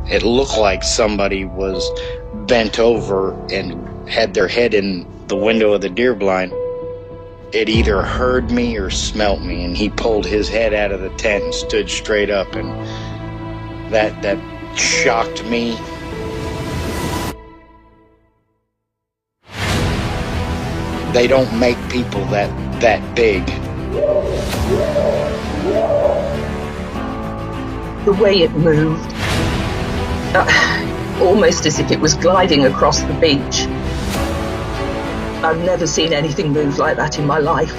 It looked like somebody was bent over and had their head in the window of the deer blind. It either heard me or smelt me, and he pulled his head out of the tent and stood straight up, and that shocked me. They don't make people that big. The way it moved, almost as if it was gliding across the beach. I've never seen anything move like that in my life.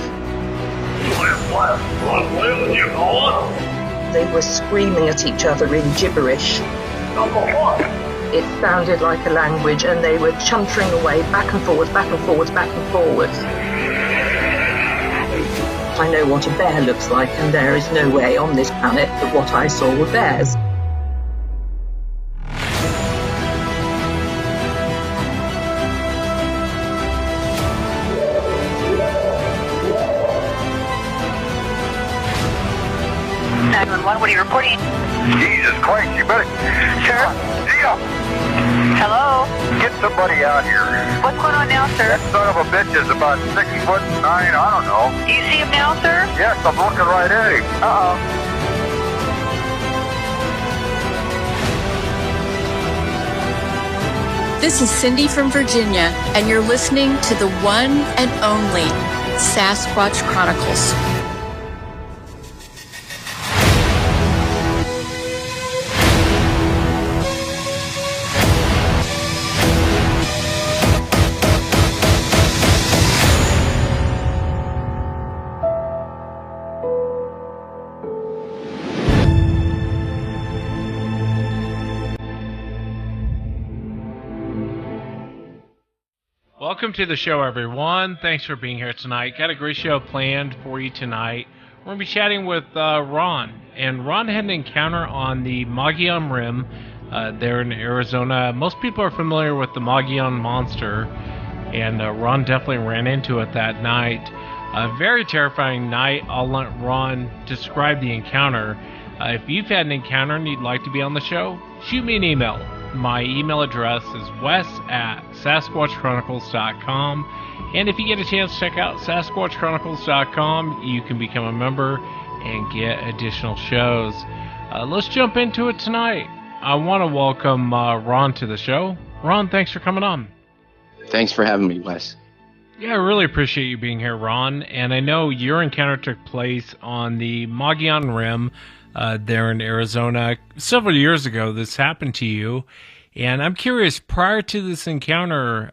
They were screaming at each other in gibberish. It sounded like a language, and they were chuntering away back and forwards, back and forwards, back and forwards. I know what a bear looks like, and there is no way on this planet that what I saw were bears. 911, what are you reporting? Jesus Christ, you better... Sir? Yeah. Hello? Get somebody out here. What's going on now, sir? That son of a bitch is about 6'9", I don't know. Do you see him now, sir? Yes, I'm looking right at him. Uh-oh. This is Cindy from Virginia, and you're listening to the one and only Sasquatch Chronicles. Welcome to the show, everyone. Thanks for being here tonight. Got a great show planned for you tonight. We're going to be chatting with Ron. And Ron had an encounter on the Mogollon Rim there in Arizona. Most people are familiar with the Mogollon Monster, and Ron definitely ran into it that night. A very terrifying night. I'll let Ron describe the encounter. If you've had an encounter and you'd like to be on the show, shoot me an email. My email address is wes@sasquatchchronicles.com. And if you get a chance to check out sasquatchchronicles.com, you can become a member and get additional shows. Let's jump into it tonight. I want to welcome Ron to the show. Ron, thanks for coming on. Thanks for having me, Wes. Yeah, I really appreciate you being here, Ron. And I know your encounter took place on the Mogollon Rim there in Arizona. Several years ago, this happened to you. And I'm curious, prior to this encounter,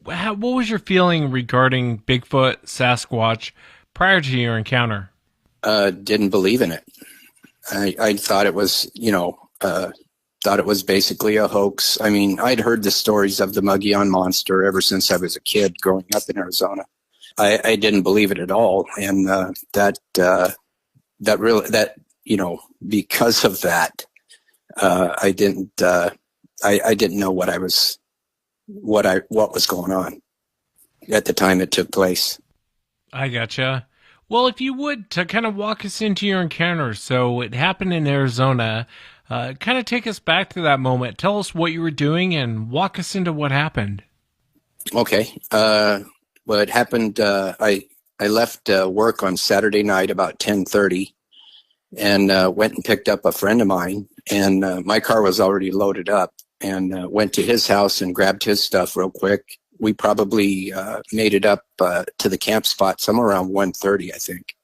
what was your feeling regarding Bigfoot, Sasquatch, prior to your encounter? Didn't believe in it. I thought it was, thought it was basically a hoax. I mean, I'd heard the stories of the Mogollon Monster ever since I was a kid growing up in Arizona. I didn't believe it at all. And because of that, I didn't know what was going on at the time it took place. I gotcha. Well, if you would, to kind of walk us into your encounter. So it happened in Arizona. Kind of take us back to that moment. Tell us what you were doing and walk us into what happened. Okay. Well, it happened, I left work on Saturday night about 10:30 and went and picked up a friend of mine. And my car was already loaded up, and went to his house and grabbed his stuff real quick. We probably made it up to the camp spot somewhere around 1:30, I think.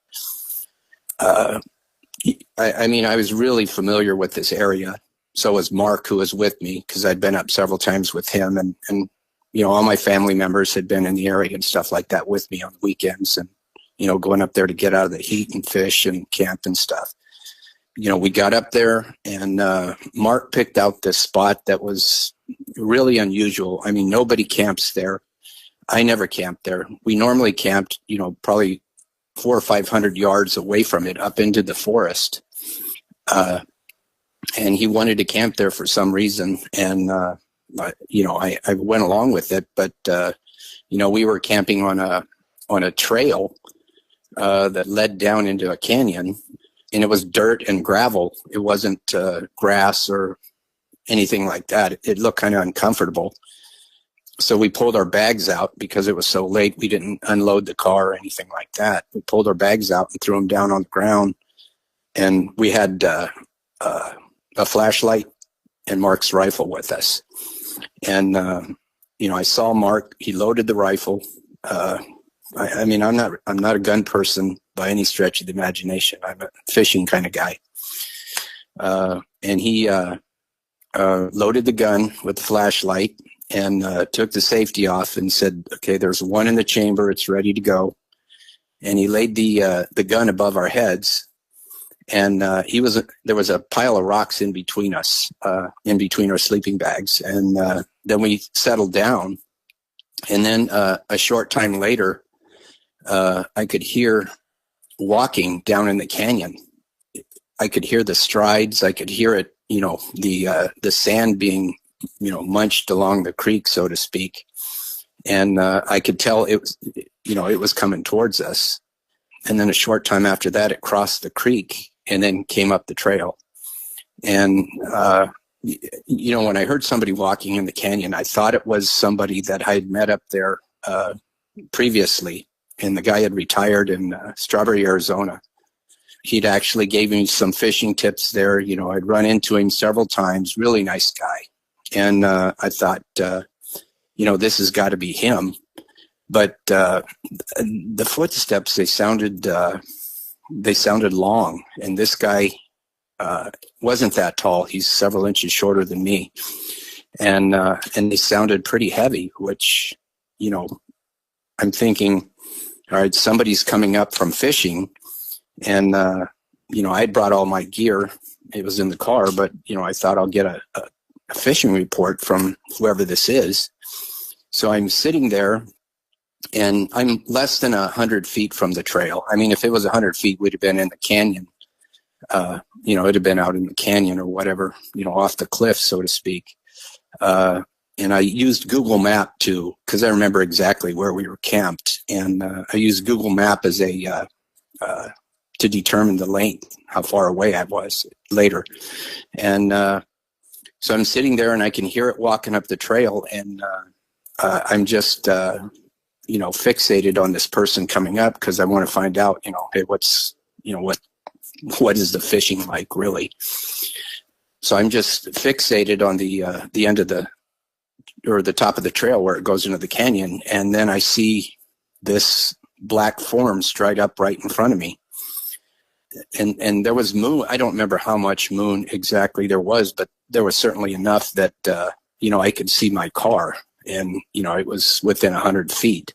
I mean, I was really familiar with this area. So was Mark, who was with me, because I'd been up several times with him. And all my family members had been in the area and stuff like that with me on the weekends. And, going up there to get out of the heat and fish and camp and stuff. We got up there, and Mark picked out this spot that was really unusual. I mean, nobody camps there. I never camped there. We normally camped, probably 400 or 500 yards away from it, up into the forest. And he wanted to camp there for some reason. And, I went along with it, but, we were camping on a trail that led down into a canyon. And it was dirt and gravel. It wasn't grass or anything like that. It looked kind of uncomfortable. So we pulled our bags out because it was so late. We didn't unload the car or anything like that. We pulled our bags out and threw them down on the ground. And we had a flashlight and Mark's rifle with us. And, I saw Mark. He loaded the rifle. I mean, I'm not a gun person by any stretch of the imagination. I'm a fishing kind of guy. And he loaded the gun with the flashlight and took the safety off and said, okay, there's one in the chamber. It's ready to go. And he laid the gun above our heads. And there was a pile of rocks in between us, in between our sleeping bags. And then we settled down. And then a short time later, I could hear walking down in the canyon. I could hear the strides. I could hear it, the sand being, munched along the creek, so to speak. And I could tell it was, it was coming towards us. And then a short time after that, it crossed the creek and then came up the trail. And, when I heard somebody walking in the canyon, I thought it was somebody that I had met up there previously. And the guy had retired in Strawberry, Arizona. He'd actually gave me some fishing tips there. I'd run into him several times. Really nice guy. And I thought, this has got to be him. But the footsteps, they sounded long. And this guy wasn't that tall. He's several inches shorter than me. And they sounded pretty heavy, which, I'm thinking, all right, somebody's coming up from fishing. And, I'd brought all my gear. It was in the car, but, I thought I'll get a fishing report from whoever this is. So I'm sitting there and I'm less than 100 feet from the trail. I mean, if it was 100 feet, we'd have been in the canyon. It'd have been out in the canyon or whatever, off the cliff, so to speak. And I used Google Map because I remember exactly where we were camped. And I used Google Map as to determine the length, how far away I was later. And so I'm sitting there and I can hear it walking up the trail. And I'm just, fixated on this person coming up because I want to find out, hey, what is the fishing like really? So I'm just fixated on the end of the top of the trail where it goes into the canyon. And then I see this black form stride up right in front of me. And there was moon. I don't remember how much moon exactly there was, but there was certainly enough that, I could see my car. And, it was within 100 feet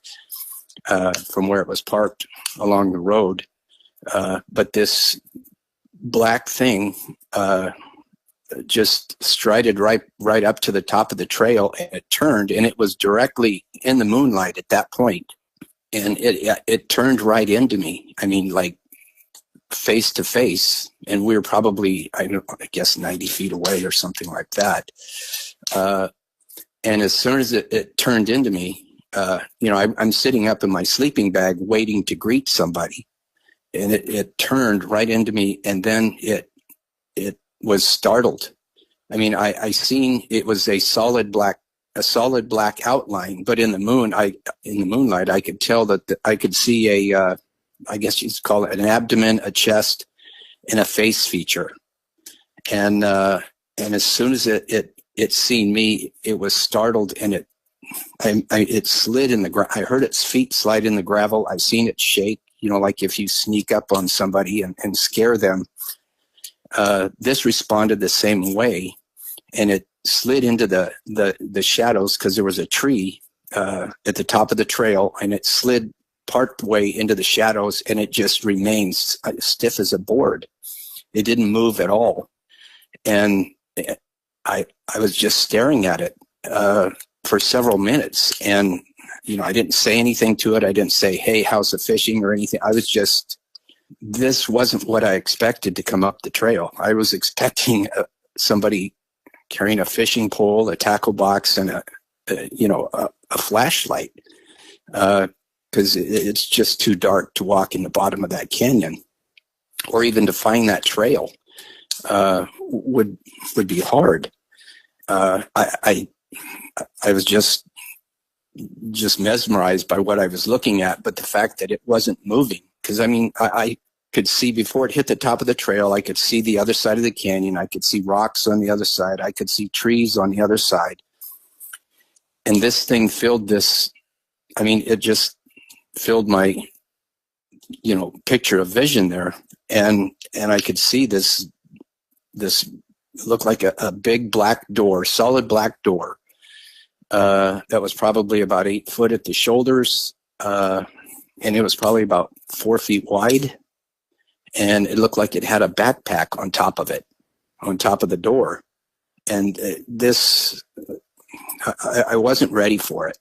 from where it was parked along the road. But this black thing just strided right up to the top of the trail, and it turned, and it was directly in the moonlight at that point. And it turned right into me. I mean, like face to face, and we were probably, I guess 90 feet away or something like that. And as soon as it turned into me, I'm sitting up in my sleeping bag waiting to greet somebody. And it turned right into me, and then it was startled. I mean, I seen it was a solid black outline, but in the moonlight, I could tell that I could see I guess you'd call it an abdomen, a chest, and a face feature. And as soon as it seen me, it was startled, and it slid in the ground. I heard its feet slide in the gravel. I seen it shake. Like if you sneak up on somebody and scare them. This responded the same way, and it slid into the shadows because there was a tree at the top of the trail, and it slid part way into the shadows, and it just remains stiff as a board. It didn't move at all. And I was just staring at it for several minutes, and I didn't say anything to it. I didn't say, hey, how's the fishing or anything. I was just, this wasn't what I expected to come up the trail. I was expecting somebody carrying a fishing pole, a tackle box, and a flashlight, because it's just too dark to walk in the bottom of that canyon, or even to find that trail would be hard. I was just mesmerized by what I was looking at, but the fact that it wasn't moving, because I could see before it hit the top of the trail, I could see the other side of the canyon. I could see rocks on the other side. I could see trees on the other side. And this thing filled this, it just filled my, picture of vision there. And I could see this looked like a big black door, solid black door, that was probably about 8 foot at the shoulders. And it was probably about 4 feet wide. And it looked like it had a backpack on top of it, on top of the door. And I wasn't ready for it.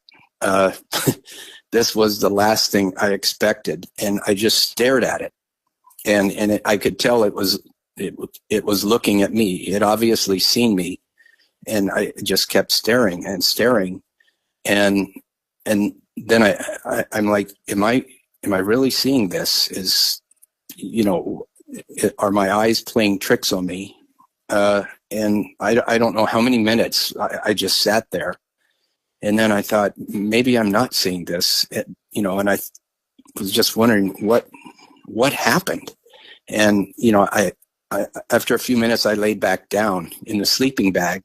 This was the last thing I expected, and I just stared at it. And I could tell it was looking at me. It obviously seen me, and I just kept staring and staring. And then I'm like, am I really seeing this? Are my eyes playing tricks on me? And I don't know how many minutes I just sat there. And then I thought, maybe I'm not seeing this, and I was just wondering what happened. And, I after a few minutes, I laid back down in the sleeping bag,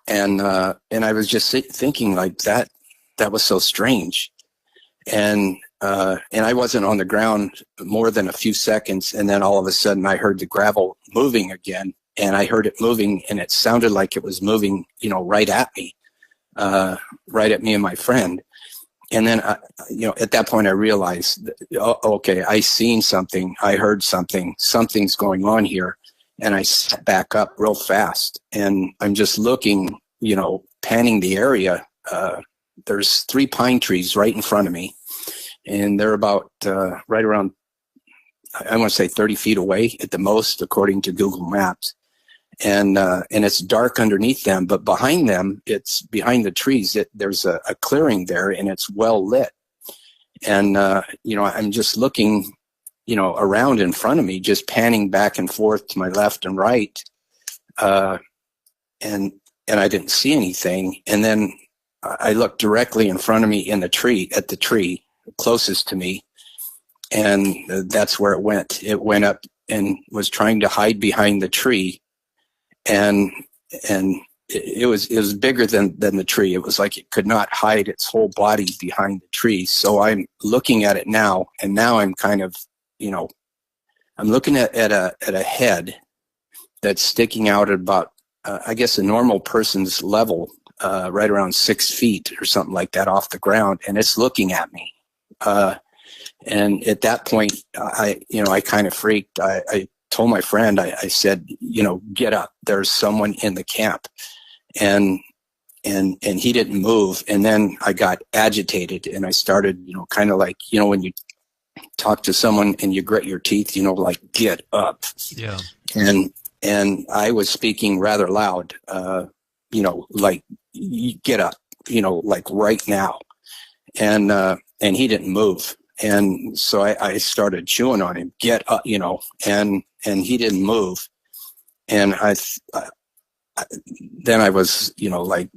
and I was just thinking like that was so strange. And I wasn't on the ground more than a few seconds. And then all of a sudden I heard the gravel moving again, and I heard it moving, and it sounded like it was moving, right at me and my friend. And then, at that point I realized, okay, I seen something, I heard something, something's going on here. And I sat back up real fast, and I'm just looking, panning the area. There's 3 pine trees right in front of me, and they're about right around, I want to say 30 feet away at the most, according to Google Maps. And it's dark underneath them, but behind them, it's behind the trees. There's a clearing there, and it's well lit. And I'm just looking, around in front of me, just panning back and forth to my left and right, and I didn't see anything. And then I looked directly in front of me at the tree closest to me, and that's where it went. It went up and was trying to hide behind the tree. And it was bigger than the tree. It was like it could not hide its whole body behind the tree. So I'm looking at it now, and now I'm kind of, I'm looking at a head that's sticking out at about, I guess, a normal person's level, right around 6 feet or something like that off the ground, and it's looking at me. And at that point, I kind of freaked. I told my friend, I said, get up. There's someone in the camp. And he didn't move. And then I got agitated, and I started, kind of like, when you talk to someone and you grit your teeth, like, get up. Yeah. And I was speaking rather loud, like, get up, like right now. And he didn't move. And so I started chewing on him, get up, and he didn't move. And then I was, like,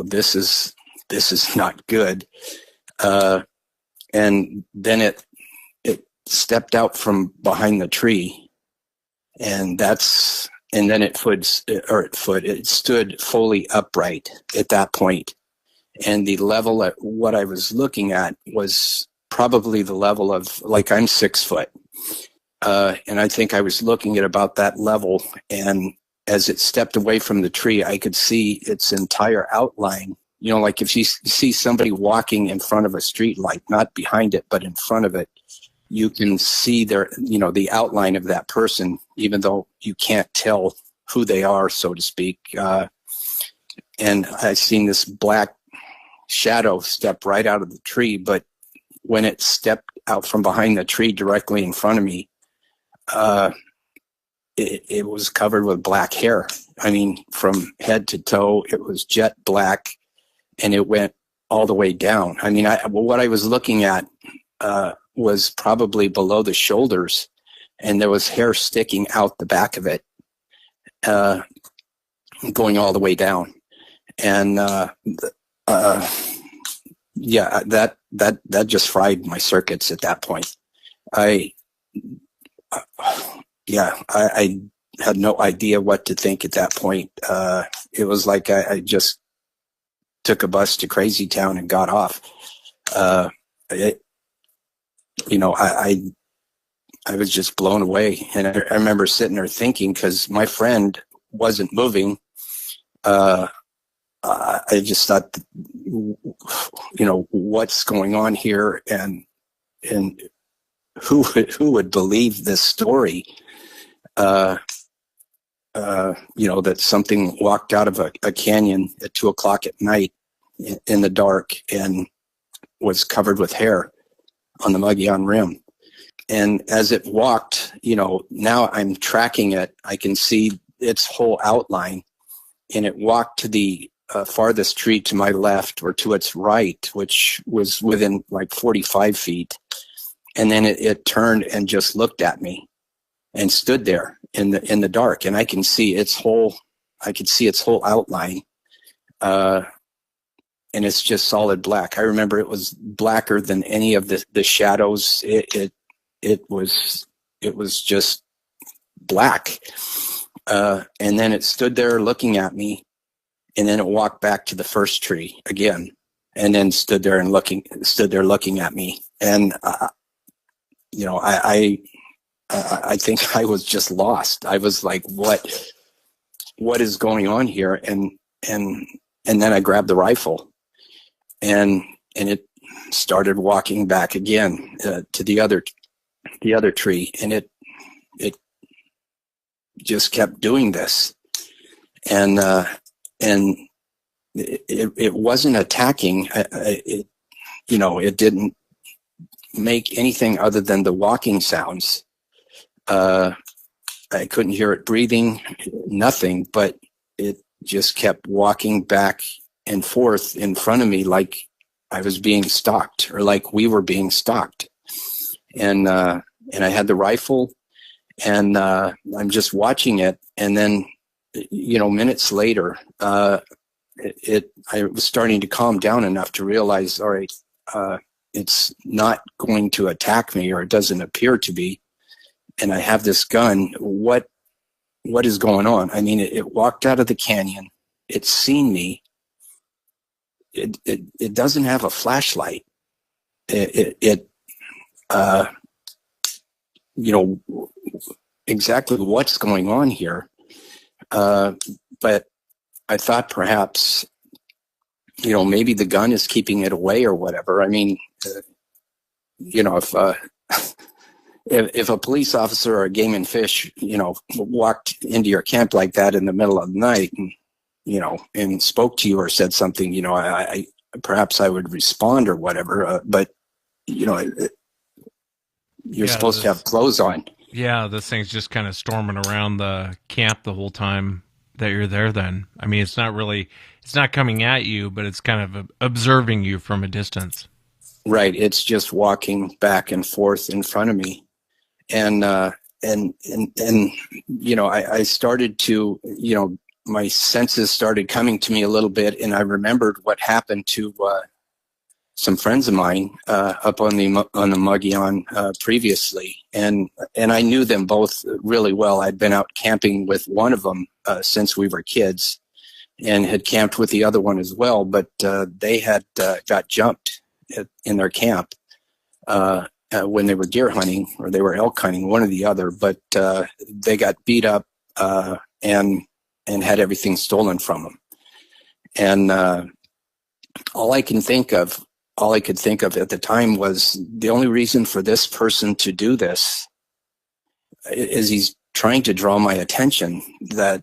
this is not good. And then it stepped out from behind the tree, and then it stood fully upright at that point. And the level at what I was looking at was probably the level of, like, I'm 6 foot. And I think I was looking at about that level. And as it stepped away from the tree, I could see its entire outline. Like if you see somebody walking in front of a street light, not behind it, but in front of it, you can see the outline of that person, even though you can't tell who they are, so to speak. And I seen this black shadow step right out of the tree, but when it stepped out from behind the tree directly in front of me, it was covered with black hair. From head to toe, it was jet black, and it went all the way down. What I was looking at was probably below the shoulders, and there was hair sticking out the back of it. going all the way down. And yeah, that just fried my circuits at that point. I had no idea what to think at that point. It was like I just took a bus to Crazy Town and got off. I was just blown away. And I remember sitting there thinking, because my friend wasn't moving, I just thought, what's going on here, and who would believe this story? That something walked out of a canyon at 2:00 at night in the dark and was covered with hair on the Mogollon Rim. And as it walked, now I'm tracking it. I can see its whole outline, and it walked to the farthest tree to my left, or to its right, which was within like 45 feet. And then it turned and just looked at me and stood there in the dark. And I could see its whole outline. And it's just solid black. I remember it was blacker than any of the shadows. It was just black. And then it stood there looking at me, and then it walked back to the first tree again, and then stood there looking at me. And I think I was just lost. I was like, what is going on here? And then I grabbed the rifle, and it started walking back again to the other tree, and it just kept doing this. And it wasn't attacking. It didn't make anything other than the walking sounds. I couldn't hear it breathing, nothing, but it just kept walking back and forth in front of me like I was being stalked, or like we were being stalked. And I had the rifle, and I'm just watching it. And then, minutes later, I was starting to calm down enough to realize, all right, it's not going to attack me, or it doesn't appear to be. And I have this gun. What is going on? I mean, it walked out of the canyon. It's seen me. It doesn't have a flashlight. Exactly what's going on here. But I thought perhaps, maybe the gun is keeping it away or whatever. I mean, if a police officer or a game and fish, walked into your camp like that in the middle of the night and, and spoke to you or said something, I perhaps I would respond or whatever. But, you're supposed to have clothes on. Yeah, this thing's just kind of storming around the camp the whole time that you're there then. I mean, it's not coming at you, but it's kind of observing you from a distance. Right. It's just walking back and forth in front of me. And I started to, my senses started coming to me a little bit, and I remembered what happened to some friends of mine up on the Mogollon previously, and I knew them both really well. I'd been out camping with one of them since we were kids, and had camped with the other one as well. But they had got jumped in their camp when they were deer hunting, or they were elk hunting, one or the other. But they got beat up and had everything stolen from them. And all I could think of at the time was, the only reason for this person to do this is he's trying to draw my attention that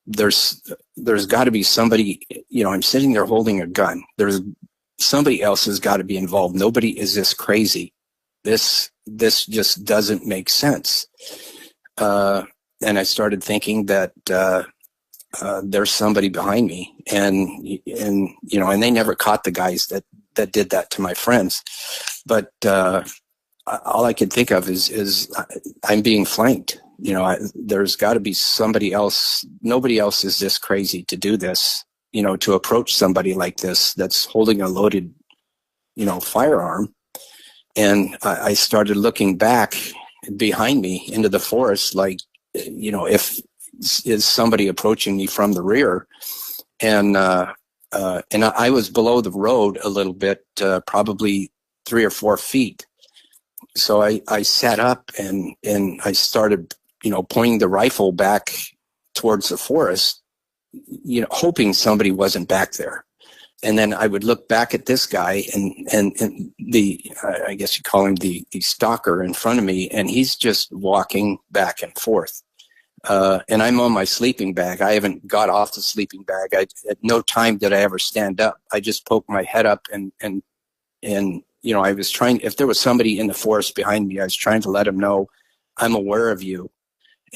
there's got to be somebody, I'm sitting there holding a gun. There's somebody else has got to be involved. Nobody is this crazy. This just doesn't make sense. And I started thinking that there's somebody behind me, and they never caught the guys that did that to my friends. But all I could think of is I'm being flanked. there's got to be somebody else. Nobody else is this crazy to do this, to approach somebody like this that's holding a loaded, firearm. And I started looking back behind me into the forest, like, if is somebody approaching me from the rear. And I was below the road a little bit, probably 3 or 4 feet. So I sat up and I started, pointing the rifle back towards the forest, hoping somebody wasn't back there. And then I would look back at this guy and the, I guess you call him the stalker in front of me, and he's just walking back and forth. And I'm on my sleeping bag. I haven't got off the sleeping bag. At no time did I ever stand up. I just poked my head up and I was trying, if there was somebody in the forest behind me, I was trying to let him know I'm aware of you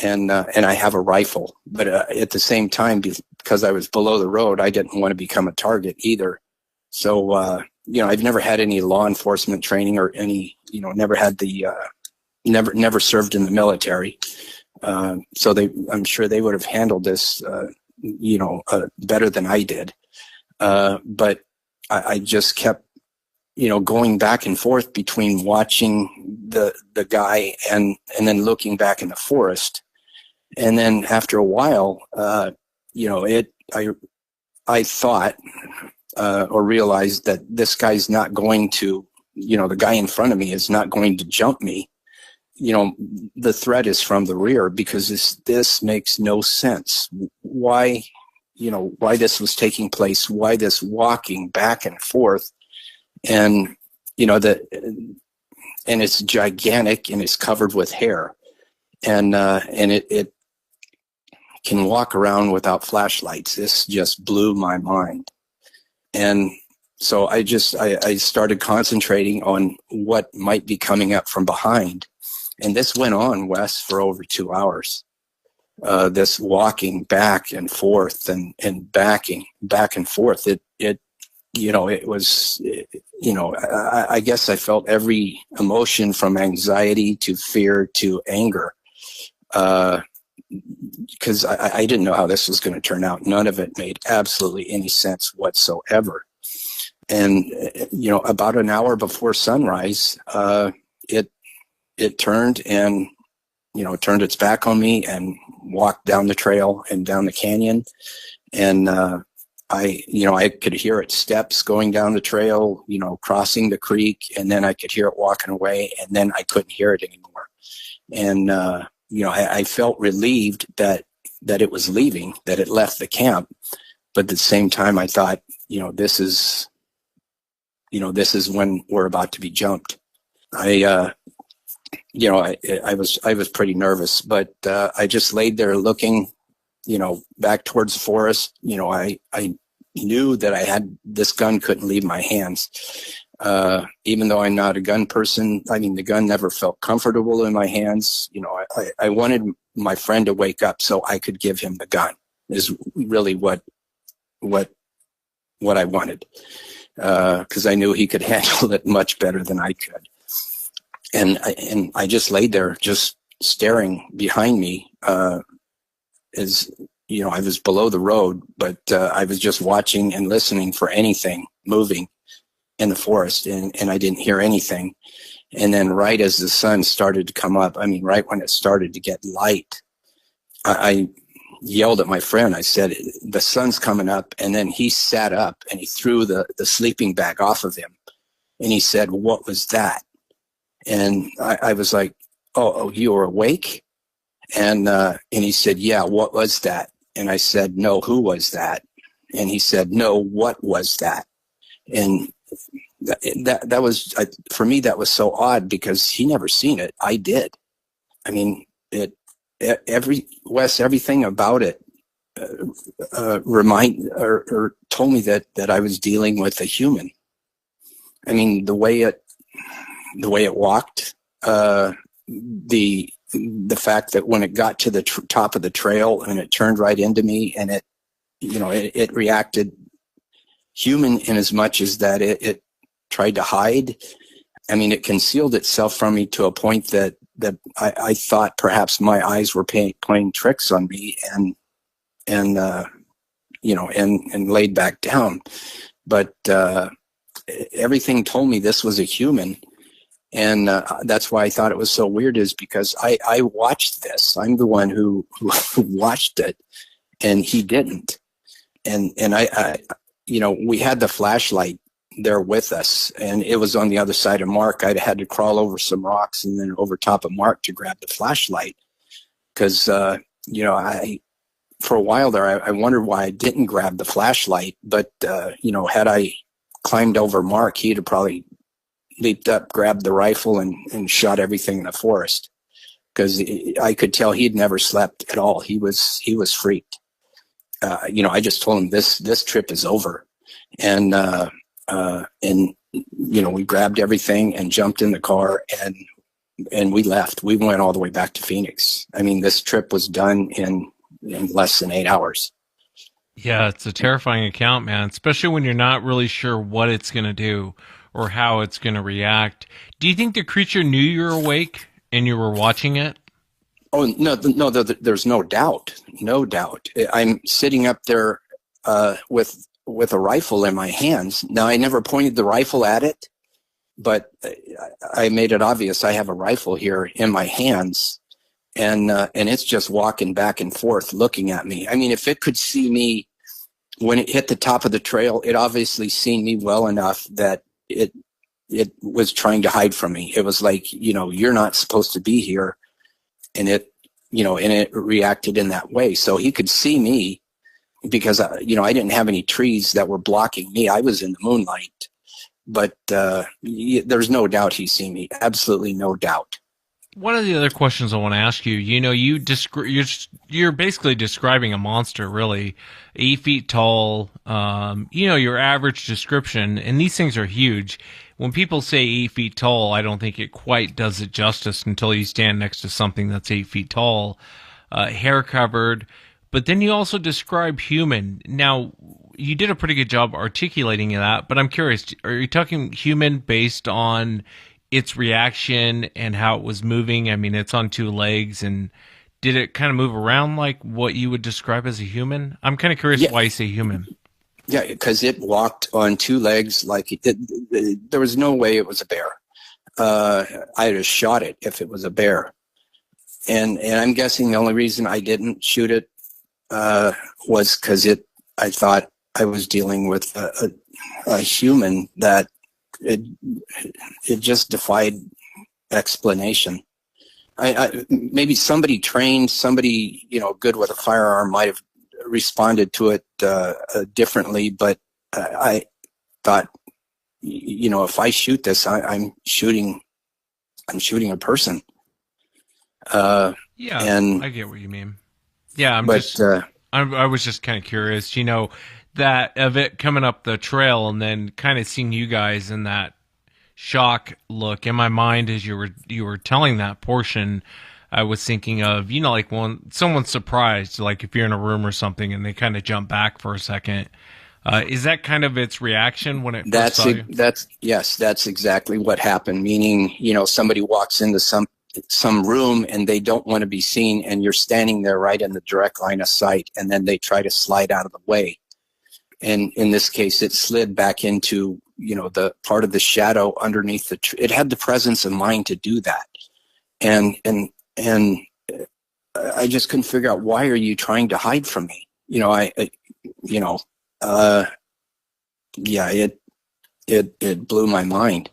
and I have a rifle. But at the same time, because I was below the road, I didn't want to become a target either. So, I've never had any law enforcement training or any, never had the, never served in the military. So I'm sure they would have handled this, better than I did. But I just kept, going back and forth between watching the guy and then looking back in the forest. And then after a while, I thought, or realized that this guy's not going to, the guy in front of me is not going to jump me. The threat is from the rear, because this makes no sense. Why this was taking place, why this walking back and forth. And, and it's gigantic and it's covered with hair, and it can walk around without flashlights. This just blew my mind. And so I started concentrating on what might be coming up from behind. And this went on, Wes, for over 2 hours. This walking back and forth and backing back and forth. It was, I guess I felt every emotion from anxiety to fear to anger. Because I didn't know how this was going to turn out. None of it made absolutely any sense whatsoever. And, about an hour before sunrise, it turned and, turned its back on me and walked down the trail and down the canyon. And, I could hear its steps going down the trail, crossing the creek, and then I could hear it walking away, and then I couldn't hear it anymore. And, I felt relieved that it was leaving, that it left the camp. But at the same time, I thought, this is when we're about to be jumped. I was pretty nervous, but I just laid there looking, back towards the forest. I knew that this gun couldn't leave my hands. Even though I'm not a gun person, the gun never felt comfortable in my hands. I wanted my friend to wake up so I could give him the gun, is really what I wanted. Because I knew he could handle it much better than I could. And I just laid there, just staring behind me, as I was below the road, but I was just watching and listening for anything moving in the forest, and I didn't hear anything. And then right as the sun started to come up, right when it started to get light, I yelled at my friend. I said, "The sun's coming up." And then he sat up and he threw the sleeping bag off of him. And he said, "What was that?" And I was like, oh, you were awake? And he said, "Yeah, what was that?" And I said, "No, who was that?" And he said, "No, what was that?" And that was, for me, that was so odd, because he never seen it. I did. Everything about it told me that I was dealing with a human. The way it walked, the fact that when it got to the top of the trail and it turned right into me, and it reacted human in as much as that it tried to hide. It concealed itself from me to a point that that I thought perhaps my eyes were playing tricks on me, and laid back down. But everything told me this was a human. And that's why I thought it was so weird, is because I watched this. I'm the one who watched it, and he didn't. And I we had the flashlight there with us, and it was on the other side of Mark. I had to crawl over some rocks and then over top of Mark to grab the flashlight, because for a while there I wondered why I didn't grab the flashlight. But had I climbed over Mark, he'd have probably leaped up, grabbed the rifle, and shot everything in the forest, because I could tell he'd never slept at all. He was freaked. I just told him this trip is over, and we grabbed everything and jumped in the car, and we left. We went all the way back to Phoenix. I mean, this trip was done in less than 8 hours. Yeah, it's a terrifying account, man, especially when you're not really sure what it's going to do or how it's going to react. Do you think the creature knew you were awake and you were watching it? Oh, no, there's no doubt. No doubt. I'm sitting up there with a rifle in my hands. Now, I never pointed the rifle at it, but I made it obvious I have a rifle here in my hands, and it's just walking back and forth looking at me. I mean, if it could see me when it hit the top of the trail, it obviously seen me well enough that it was trying to hide from me. It was like, you're not supposed to be here. And it reacted in that way. So he could see me because, I didn't have any trees that were blocking me. I was in the moonlight, but there's no doubt he seen me. Absolutely no doubt. One of the other questions I want to ask you, you're basically describing a monster, really, 8 feet tall, your average description, and these things are huge. When people say 8 feet tall, I don't think it quite does it justice until you stand next to something that's 8 feet tall, hair covered, but then you also describe human. Now, you did a pretty good job articulating that, but I'm curious, are you talking human based on its reaction and how it was moving? I mean, it's on 2 legs, and did it kind of move around like what you would describe as a human? I'm kind of curious why you say human. Yeah, because it walked on 2 legs like there was no way it was a bear. I'd have shot it if it was a bear. And I'm guessing the only reason I didn't shoot it was because I thought I was dealing with a human that it just defied explanation. Maybe somebody trained, somebody good with a firearm might have responded to it differently, but I thought, if I shoot this, I'm shooting a person. And I get what you mean. Yeah, I was just kind of curious, that of it coming up the trail and then kind of seeing you guys in that shock look. In my mind, as you were telling that portion, I was thinking of, like when someone's surprised, like if you're in a room or something and they kind of jump back for a second. Is that kind of its reaction when it first saw you? That's exactly what happened. Meaning, somebody walks into some room and they don't want to be seen, and you're standing there right in the direct line of sight, and then they try to slide out of the way. And in this case, it slid back into, the part of the shadow underneath the tree. It had the presence of mind to do that. And I just couldn't figure out, why are you trying to hide from me? It blew my mind.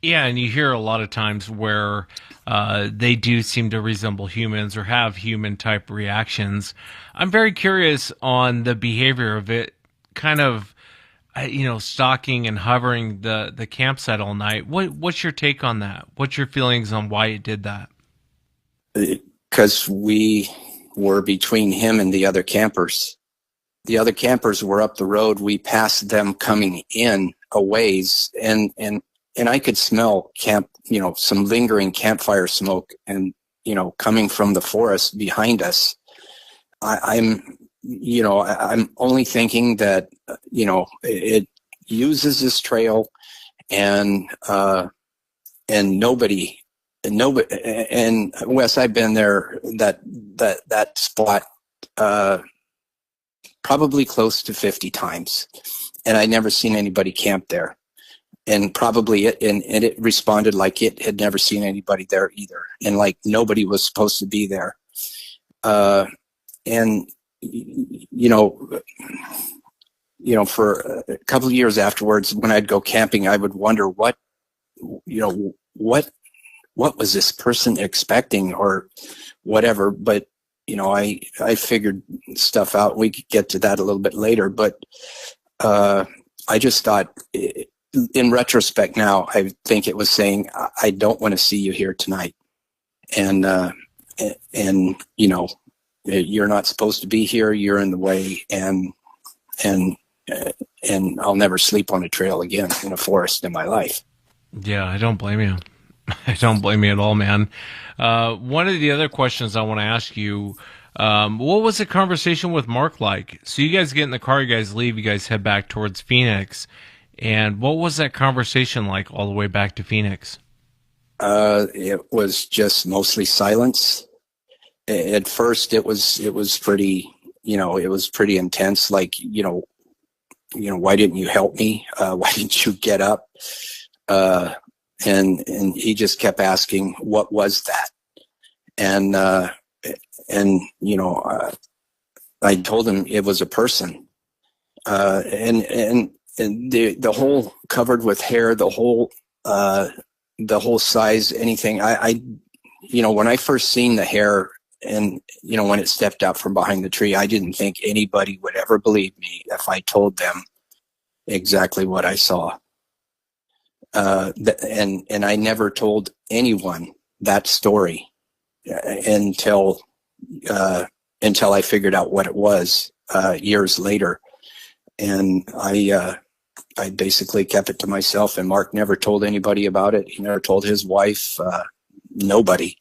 Yeah, and you hear a lot of times where they do seem to resemble humans or have human-type reactions. I'm very curious on the behavior of it, kind of, stalking and hovering the campsite all night. What's your take on that? What's your feelings on why it did that? Because we were between him and the other campers. The other campers were up the road. We passed them coming in a ways, and I could smell some lingering campfire smoke, and coming from the forest behind us. I'm only thinking that it uses this trail, and nobody nobody, and Wes, I've been there, that spot, probably close to 50 times, and I never seen anybody camp there. And probably it responded like it had never seen anybody there either, and like nobody was supposed to be there. And for a couple of years afterwards, when I'd go camping, I would wonder what was this person expecting or whatever. But I figured stuff out. We could get to that a little bit later, but I just thought, in retrospect now, I think it was saying, I don't want to see you here tonight. And you're not supposed to be here. You're in the way. And I'll never sleep on a trail again in a forest in my life. Yeah, I don't blame you. I don't blame you at all, man. One of the other questions I want to ask you, what was the conversation with Mark like? So you guys get in the car, you guys leave, you guys head back towards Phoenix. And what was that conversation like all the way back to Phoenix? It was just mostly silence. At first, it was pretty, it was pretty intense. Like, why didn't you help me? Why didn't you get up? And he just kept asking, what was that? And I told him it was a person. And the whole covered with hair, the whole size, anything. When I first seen the hair, and when it stepped out from behind the tree, I didn't think anybody would ever believe me if I told them exactly what I saw. And I never told anyone that story until I figured out what it was years later. And I basically kept it to myself, and Mark never told anybody about it. He never told his wife, nobody.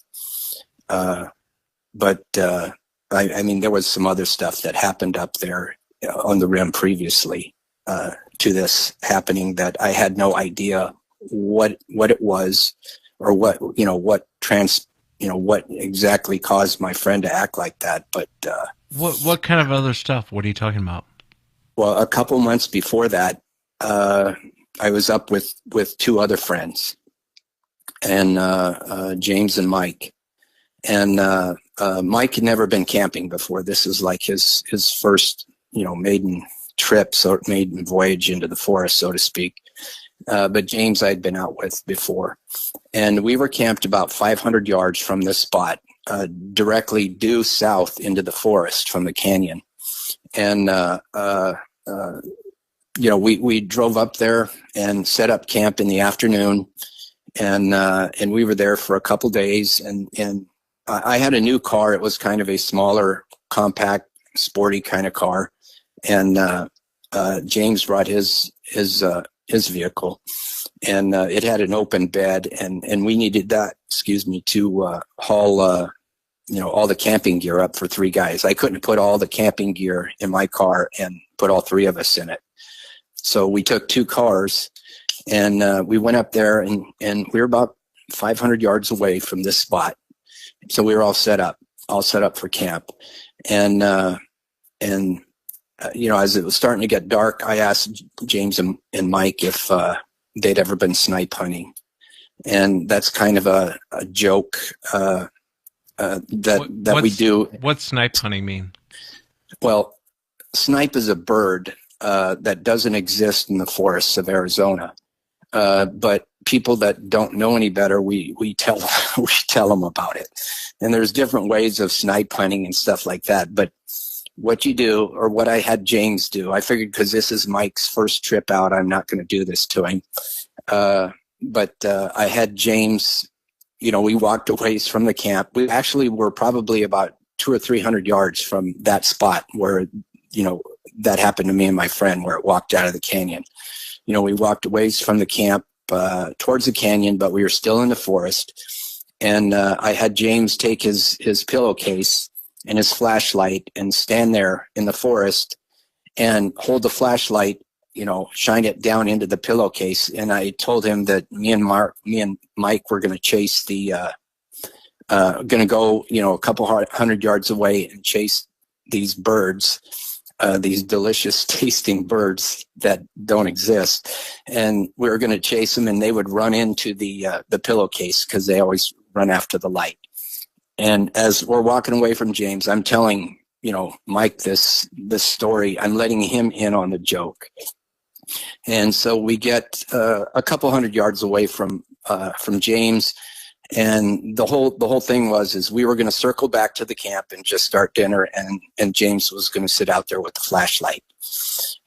But I mean, there was some other stuff that happened up there on the rim previously to this happening that I had no idea what it was, or what exactly caused my friend to act like that. But what kind of other stuff? What are you talking about? Well, a couple months before that, I was up with two other friends, and James and Mike. And Mike had never been camping before. This is like his first, maiden trip, maiden voyage into the forest, so to speak. But James I'd been out with before. And we were camped about 500 yards from this spot, directly due south into the forest from the canyon. And we drove up there and set up camp in the afternoon, and we were there for a couple days. And I had a new car. It was kind of a smaller, compact, sporty kind of car, and James brought his vehicle, and it had an open bed, and we needed that, to haul all the camping gear up for three guys. I couldn't put all the camping gear in my car and put all three of us in it. So we took two cars, and we went up there, and we were about 500 yards away from this spot. So we were all set up for camp. And as it was starting to get dark, I asked James and Mike if they'd ever been snipe hunting. And that's kind of a joke that we do. What's snipe hunting mean? Well, snipe is a bird that doesn't exist in the forests of Arizona. But people that don't know any better, we tell them about it. And there's different ways of snipe hunting and stuff like that. But what you do, or what I had James do, I figured because this is Mike's first trip out, I'm not going to do this to him. But I had James, we walked a ways from the camp. We actually were probably about 200 or 300 yards from that spot where, that happened to me and my friend, where it walked out of the canyon. We walked a ways from the camp towards the canyon, but we were still in the forest. And I had James take his pillowcase and his flashlight and stand there in the forest and hold the flashlight shine it down into the pillowcase. And I told him that me and Mike were going to chase going to go, a couple 100 yards away and chase these birds, these delicious tasting birds that don't exist. And we were going to chase them, and they would run into the pillowcase because they always run after the light. And as we're walking away from James, I'm telling, Mike this story. I'm letting him in on the joke. And so we get a couple 100 yards away from James. And the whole thing is we were going to circle back to the camp and just start dinner, and James was going to sit out there with the flashlight,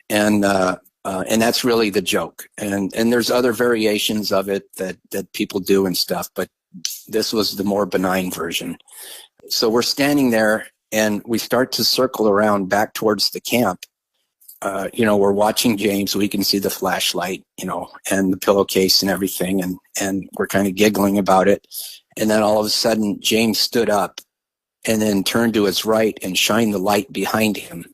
and that's really the joke. And there's other variations of it that people do and stuff, but this was the more benign version. So we're standing there, and we start to circle around back towards the camp. We're watching James. We can see the flashlight, and the pillowcase and everything, and we're kind of giggling about it. And then all of a sudden, James stood up and then turned to his right and shined the light behind him.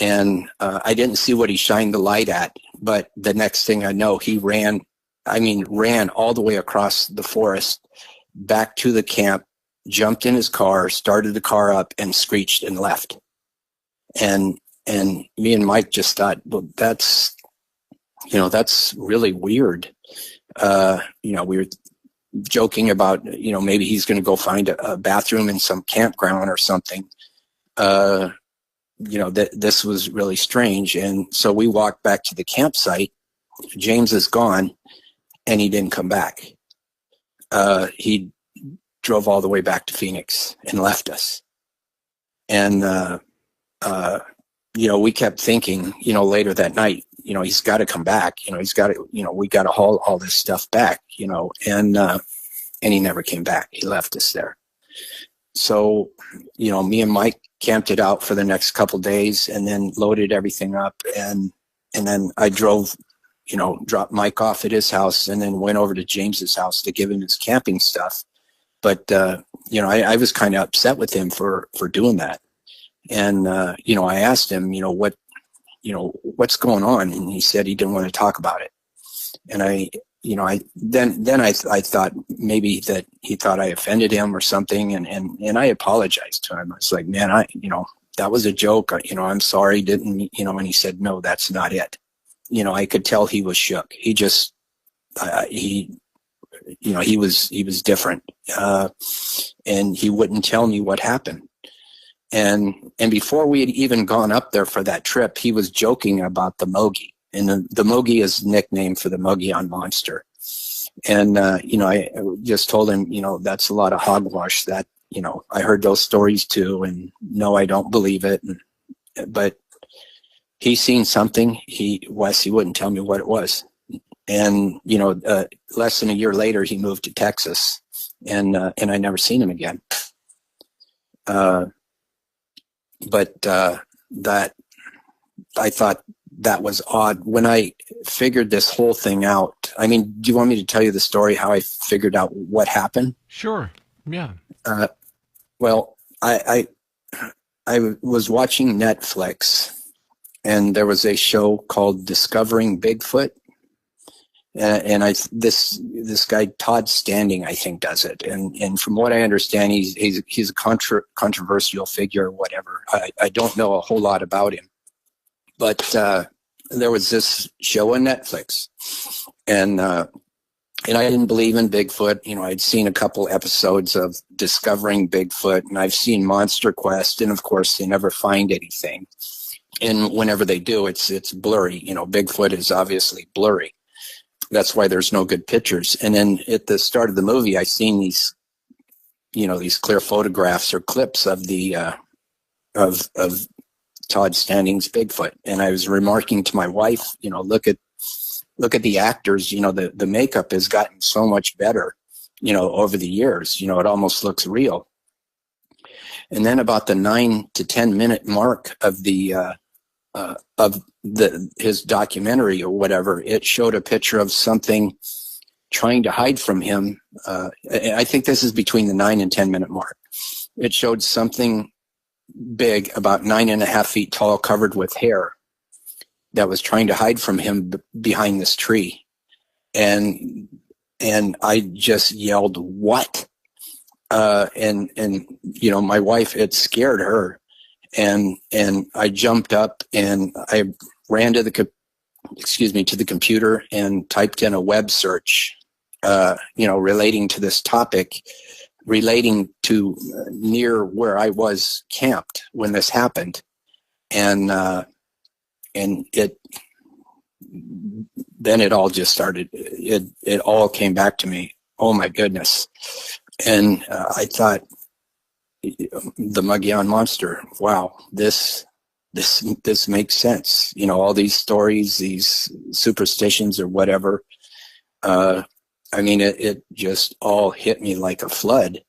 And I didn't see what he shined the light at, but the next thing I know, he ran all the way across the forest back to the camp, jumped in his car, started the car up, and screeched and left. And me and Mike just thought, well, that's really weird. We were joking about, maybe he's going to go find a bathroom in some campground or something. This was really strange. And so we walked back to the campsite. James is gone, and he didn't come back. He drove all the way back to Phoenix and left us. And, we kept thinking, later that night, he's got to come back. He's got to, we got to haul all this stuff back, and he never came back. He left us there. So, me and Mike camped it out for the next couple days, and then loaded everything up. And then I drove, dropped Mike off at his house, and then went over to James's house to give him his camping stuff. But, I was kind of upset with him for doing that. And, I asked him, what's going on? And he said he didn't want to talk about it. And I thought maybe that he thought I offended him or something. And I apologized to him. I was like, man, that was a joke. I'm sorry. Didn't, and he said, no, that's not it. I could tell he was shook. He just, he was different. And he wouldn't tell me what happened. And before we had even gone up there for that trip, he was joking about the Mogi. And the Mogi is nicknamed for the Mogollon Monster. And, I just told him, that's a lot of hogwash. That, I heard those stories too. And no, I don't believe it. But he's seen something. Wes, he wouldn't tell me what it was. And, less than a year later, he moved to Texas. And I never seen him again. But that I thought that was odd. When I figured this whole thing out, do you want me to tell you the story, how I figured out what happened? Sure. Yeah. Well, I was watching Netflix, and there was a show called Discovering Bigfoot. And this guy Todd Standing, I think, does it. And from what I understand, he's a controversial figure or whatever. I don't know a whole lot about him, but there was this show on Netflix, and I didn't believe in Bigfoot. I'd seen a couple episodes of Discovering Bigfoot, and I've seen Monster Quest, and of course they never find anything. And whenever they do, it's blurry. Bigfoot is obviously blurry. That's why there's no good pictures. And then at the start of the movie, I seen these clear photographs or clips of the of Todd Standing's Bigfoot. And I was remarking to my wife, look at the actors. The makeup has gotten so much better, over the years. It almost looks real. And then about the 9 to 10 minute mark of his documentary or whatever, it showed a picture of something trying to hide from him. I think this is between the 9 and 10 minute mark. It showed something big, about 9.5 feet tall, covered with hair, that was trying to hide from him behind this tree. And I just yelled, "What?" And my wife, it scared her. And I jumped up and I ran to the computer and typed in a web search, relating to this topic, relating to near where I was camped when this happened. And then it all just started. It all came back to me. Oh my goodness. And I thought, the Mogollon Monster. Wow, this makes sense. All these stories, these superstitions or whatever. It just all hit me like a flood.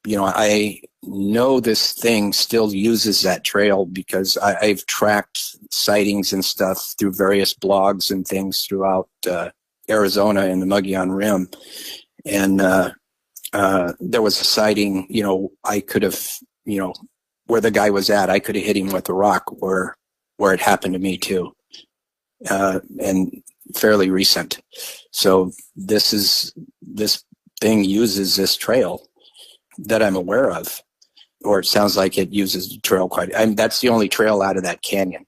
I know this thing still uses that trail because I've tracked sightings and stuff through various blogs and things throughout Arizona and the Mogollon Rim. And there was a sighting, I could have, where the guy was at, I could have hit him with a rock where it happened to me too. And fairly recent. So this thing uses this trail that I'm aware of, or it sounds like it uses the trail that's the only trail out of that canyon,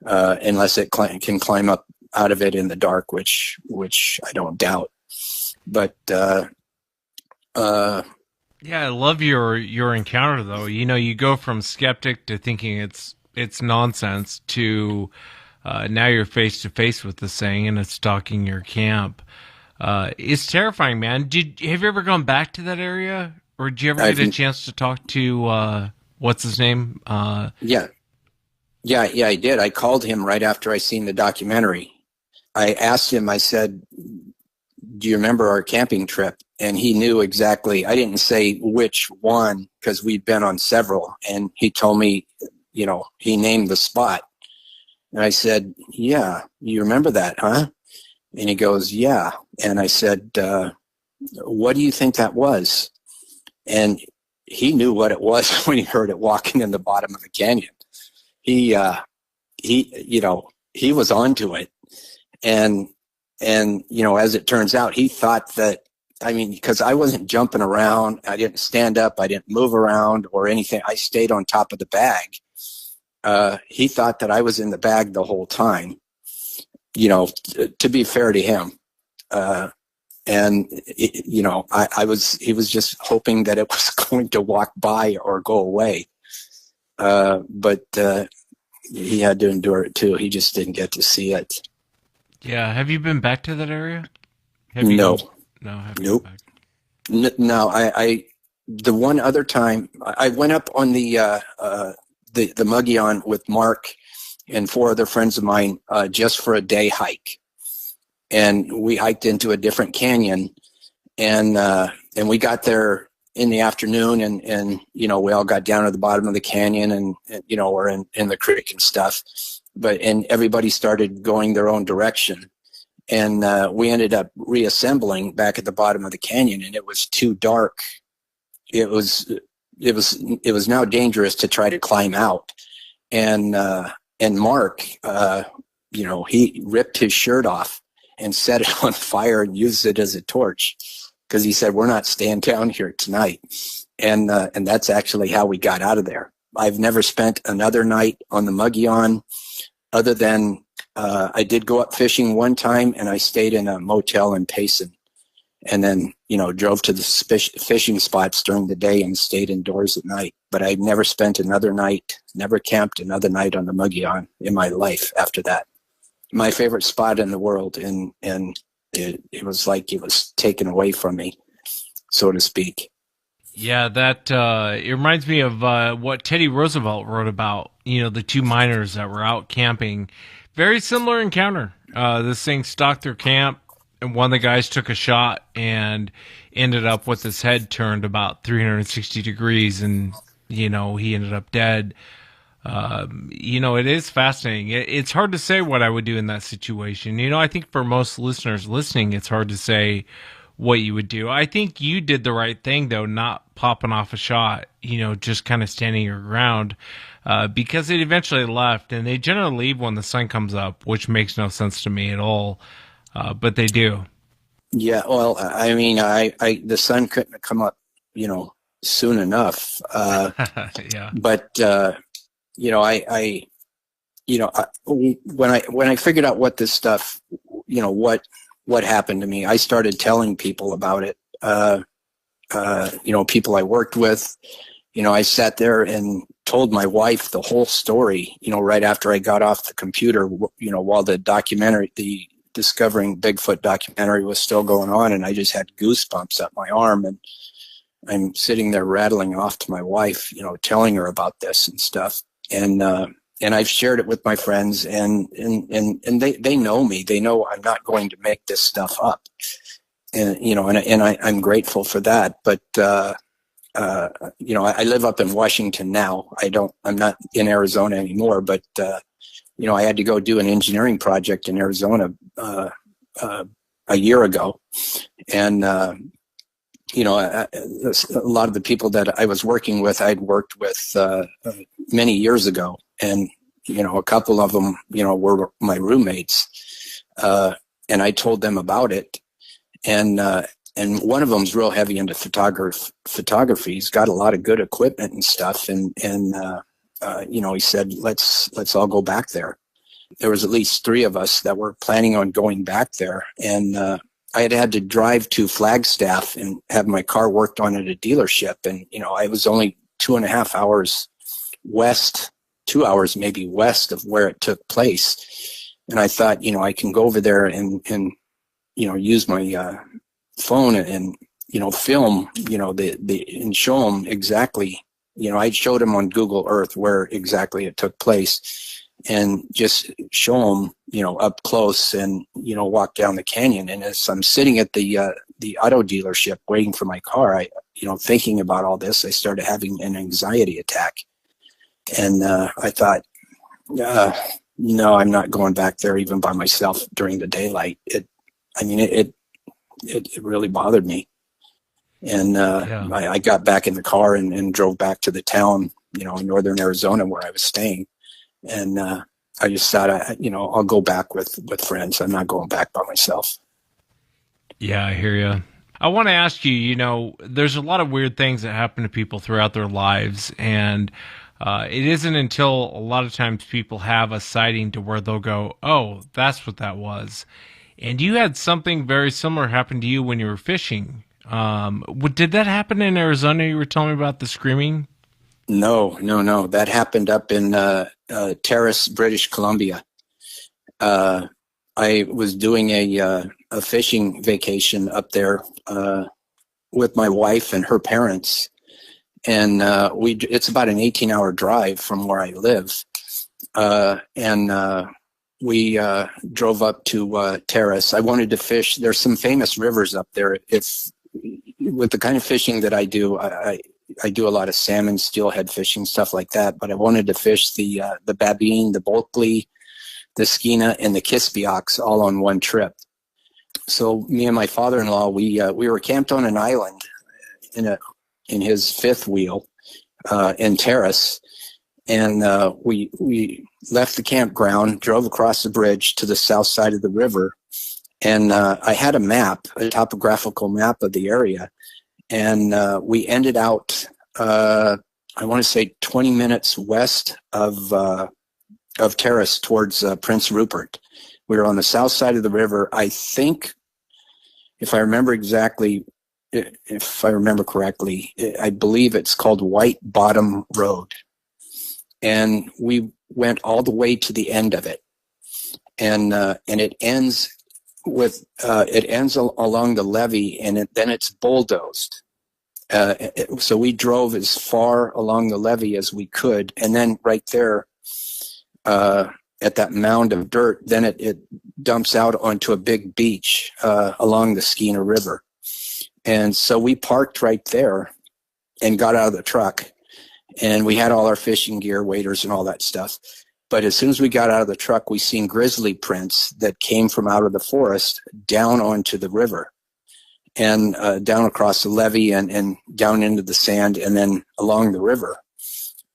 unless it can climb up out of it in the dark, which I don't doubt. But yeah, I love your encounter though. You go from skeptic to thinking it's nonsense to now you're face to face with this thing and it's stalking your camp. It's terrifying, man. Have you ever gone back to that area, or did you ever get a chance to talk to what's his name? Yeah, I did. I called him right after I seen the documentary. I asked him. I said, "Do you remember our camping trip?" And he knew exactly. I didn't say which one because we'd been on several, and he told me, he named the spot. And I said, "Yeah, you remember that, huh?" And he goes, "Yeah." And I said, "What do you think that was?" And he knew what it was when he heard it walking in the bottom of the canyon. He was onto it. And as it turns out, he thought that, because I wasn't jumping around, I didn't stand up, I didn't move around or anything. I stayed on top of the bag. He thought that I was in the bag the whole time, to be fair to him. He was just hoping that it was going to walk by or go away. But he had to endure it too. He just didn't get to see it. Yeah. Have you been back to that area? No. No. Nope. No. The one other time I went up on the Mogollon with Mark and 4 other friends of mine, just for a day hike. And we hiked into a different canyon, and we got there in the afternoon, and we all got down to the bottom of the canyon, and we're in the creek and stuff. And everybody started going their own direction. And we ended up reassembling back at the bottom of the canyon, and it was too dark. It was now dangerous to try to climb out. And Mark, he ripped his shirt off and set it on fire and used it as a torch, because he said, "We're not staying down here tonight." And that's actually how we got out of there. I've never spent another night on the Mogollon, other than I did go up fishing one time, and I stayed in a motel in Payson, and then drove to the fishing spots during the day and stayed indoors at night. But I've never spent another night, never camped another night on the Mogollon in my life after that. My favorite spot in the world, and it was like it was taken away from me, so to speak. Yeah, that it reminds me of what Teddy Roosevelt wrote about, the 2 miners that were out camping. Very similar encounter. This thing stalked their camp, and one of the guys took a shot and ended up with his head turned about 360 degrees, and, he ended up dead. It is fascinating. It's hard to say what I would do in that situation. I think for most listeners listening, it's hard to say what you would do. I think you did the right thing, though, not popping off a shot, just kind of standing your ground, because it eventually left, and they generally leave when the sun comes up, which makes no sense to me at all, but they do. Yeah, well, I mean, the sun couldn't have come up, soon enough. Yeah. But when I figured out what this stuff, what happened to me, I started telling people about it. People I worked with. I sat there and told my wife the whole story. Right after I got off the computer. While the Discovering Bigfoot documentary was still going on, and I just had goosebumps up my arm, and I'm sitting there rattling off to my wife, telling her about this and stuff. And I've shared it with my friends, and they know me. They know I'm not going to make this stuff up. And, I'm grateful for that. But, I live up in Washington now. I'm not in Arizona anymore, but, I had to go do an engineering project in Arizona, a year ago. And, a lot of the people that I was working with, I'd worked with many years ago. And, a couple of them, were my roommates. And I told them about it. And one of them's real heavy into photography. He's got a lot of good equipment and stuff. And he said, let's all go back there. There was at least 3 of us that were planning on going back there. And, I had to drive to Flagstaff and have my car worked on at a dealership. And, I was only 2.5 hours west, 2 hours maybe west of where it took place. And I thought, I can go over there and use my phone and, film, and show them exactly, I showed them on Google Earth where exactly it took place. And just show them, up close and, walk down the canyon. And as I'm sitting at the auto dealership waiting for my car, thinking about all this, I started having an anxiety attack. And I thought, no, I'm not going back there even by myself during the daylight. It really bothered me. And I got back in the car and drove back to the town, in northern Arizona where I was staying. And I just thought, I'll go back with friends. I'm not going back by myself. Yeah, I hear you. I want to ask you, there's a lot of weird things that happen to people throughout their lives. And it isn't until a lot of times people have a sighting to where they'll go, oh, that's what that was. And you had something very similar happen to you when you were fishing. Did that happen in Arizona? You were telling me about the screaming? No. That happened up in Terrace, British Columbia. I was doing a fishing vacation up there with my wife and her parents, and it's about an 18-hour drive from where I live, and we drove up to Terrace. I wanted to fish. There's some famous rivers up there. With the kind of fishing that I do, I do a lot of salmon, steelhead fishing, stuff like that. But I wanted to fish the Babine, the Bulkley, the Skeena, and the Kispiox all on one trip. So me and my father-in-law, we were camped on an island in his fifth wheel in Terrace, and we left the campground, drove across the bridge to the south side of the river, and I had a topographical map of the area. And we ended out, I want to say 20 minutes west of Terrace towards Prince Rupert. We were on the south side of the river. I think, if I remember correctly, I believe it's called White Bottom Road. And we went all the way to the end of it. And it ends along the levee, and then it's bulldozed. So we drove as far along the levee as we could, and then right there at that mound of dirt, then it dumps out onto a big beach along the Skeena River. And so we parked right there and got out of the truck, and we had all our fishing gear, waders, and all that stuff. But as soon as we got out of the truck, we seen grizzly prints that came from out of the forest down onto the river. and down across the levee and down into the sand and then along the river.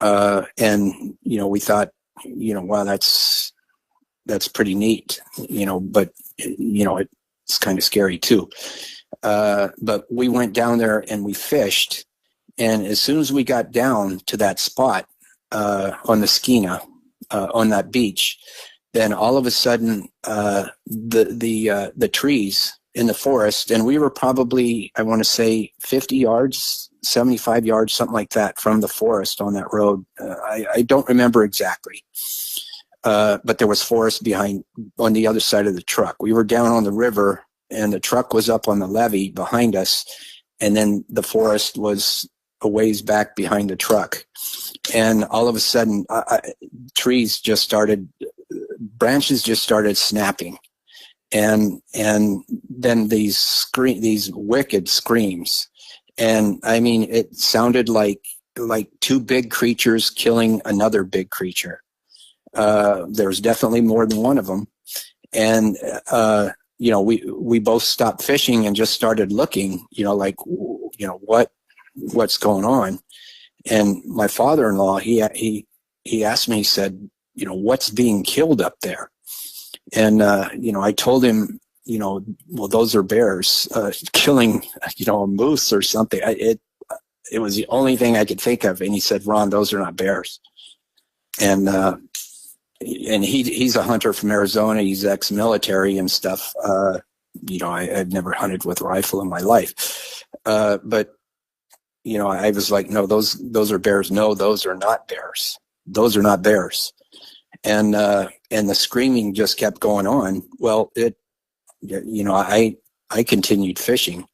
And, we thought, wow, that's pretty neat, but, it's kind of scary too. But we went down there and we fished. And as soon as we got down to that spot on the Skeena, on that beach, then all of a sudden the trees in the forest, and we were probably, I want to say 50 yards, 75 yards, something like that from the forest on that road. I don't remember exactly. But there was forest behind on the other side of the truck. We were down on the river and the truck was up on the levee behind us. And then the forest was a ways back behind the truck. And all of a sudden, branches just started snapping. And then these wicked screams. And I mean, it sounded like two big creatures killing another big creature. There's definitely more than one of them. And, we both stopped fishing and just started looking, what's going on. And my father-in-law, he asked me, he said, what's being killed up there? And, I told him, well, those are bears, killing, a moose or something. It was the only thing I could think of. And he said, Ron, those are not bears. And he's a hunter from Arizona. He's ex-military and stuff. I've never hunted with a rifle in my life. But, I was like, no, those are bears. No, those are not bears. Those are not bears. And the screaming just kept going on. Well, I continued fishing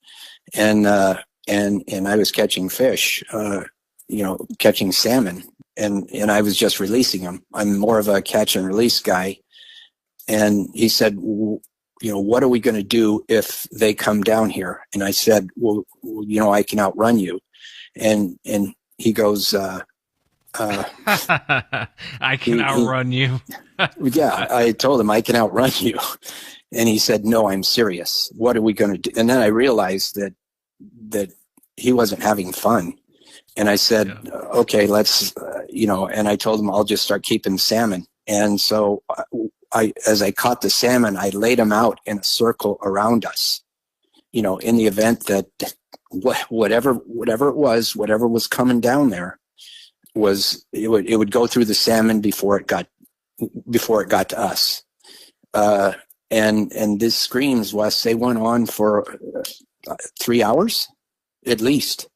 and I was catching fish, catching salmon. And I was just releasing them. I'm more of a catch and release guy. And he said, what are we going to do if they come down here? And I said, well, I can outrun you. And he goes, I can outrun you. Yeah, I told him I can outrun you. And he said, no, I'm serious. What are we going to do? And then I realized that he wasn't having fun. And I said, okay, let's, and I told him I'll just start keeping salmon. And so as I caught the salmon, I laid them out in a circle around us, in the event that whatever it was coming down there it would go through the salmon before it got to us. And these screams, Wes, they went on for 3 hours at least.